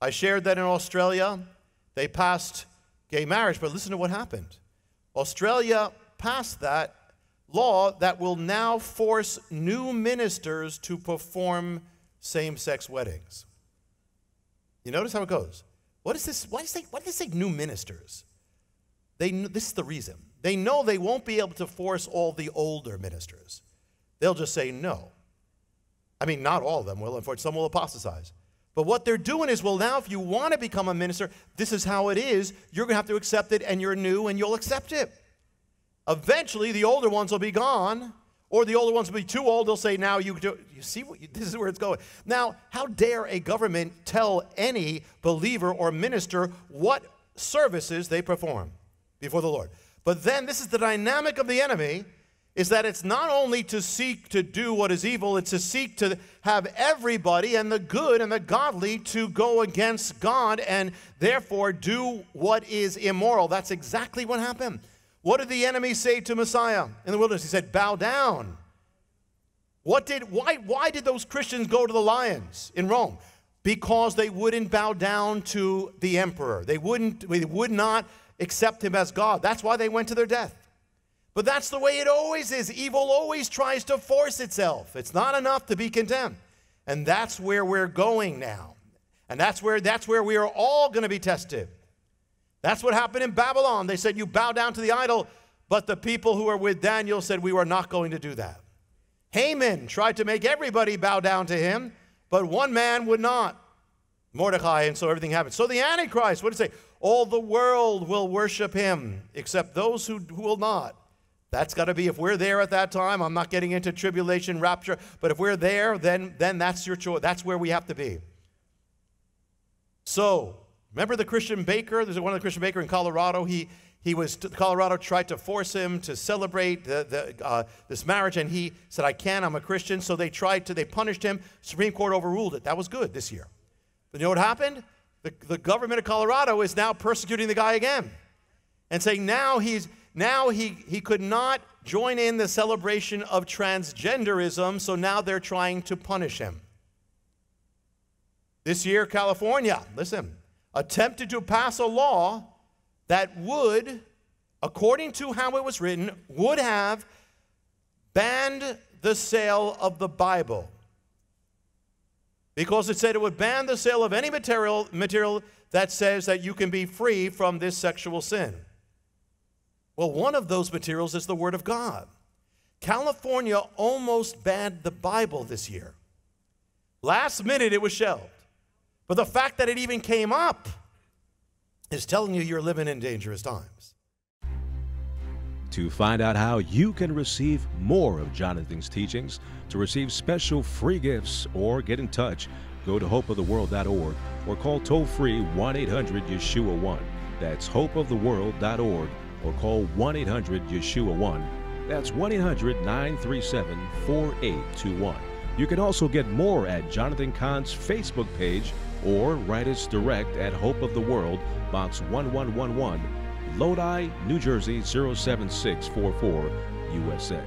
I shared that in Australia, they passed gay marriage, but listen to what happened. Australia passed that law that will now force new ministers to perform same-sex weddings. You notice how it goes? What is this? Why do they say new ministers? This is the reason. They know they won't be able to force all the older ministers. They'll just say no. I mean, not all of them will. Unfortunately, some will apostatize. But what they're doing is, well, now if you want to become a minister, this is how it is. You're going to have to accept it, and you're new, and you'll accept it. Eventually, the older ones will be gone, or the older ones will be too old. They'll say, now you see, this is where it's going. Now, how dare a government tell any believer or minister what services they perform before the Lord? But then this is the dynamic of the enemy, is that it's not only to seek to do what is evil, it's to seek to have everybody and the good and the godly to go against God and therefore do what is immoral. That's exactly what happened. What did the enemy say to Messiah in the wilderness? He said, bow down. Why did those Christians go to the lions in Rome? Because they wouldn't bow down to the emperor. They would not accept him as God. That's why they went to their death. But that's the way it always is. Evil always tries to force itself. It's not enough to be condemned. And that's where we're going now. And that's where we are all going to be tested. That's what happened in Babylon. They said, you bow down to the idol. But the people who were with Daniel said, we were not going to do that. Haman tried to make everybody bow down to him, but one man would not. Mordecai, and so everything happened. So the Antichrist, what did it say? All the world will worship him, except those who will not. That's got to be, if we're there at that time. I'm not getting into tribulation, rapture, but if we're there, then that's your choice. That's where we have to be. So, remember the Christian baker? There's one of the Christian baker in Colorado. Colorado tried to force him to celebrate this marriage, and he said, I can't, I'm a Christian. So they punished him. Supreme Court overruled it. That was good this year. But you know what happened? The government of Colorado is now persecuting the guy again and saying now he could not join in the celebration of transgenderism, so now they're trying to punish him. This year, California, listen, attempted to pass a law that would, according to how it was written, would have banned the sale of the Bible. Because it said it would ban the sale of any material that says that you can be free from this sexual sin. Well, one of those materials is the Word of God. California almost banned the Bible this year. Last minute it was shelved. But the fact that it even came up is telling you you're living in dangerous times. To find out how you can receive more of Jonathan's teachings, to receive special free gifts, or get in touch, go to hopeoftheworld.org or call toll-free 1-800-YESHUA-1. That's hopeoftheworld.org or call 1-800-YESHUA-1. That's 1-800-937-4821. You can also get more at Jonathan Cahn's Facebook page or write us direct at Hope of the World, Box 1111, Lodi, New Jersey 07644, USA.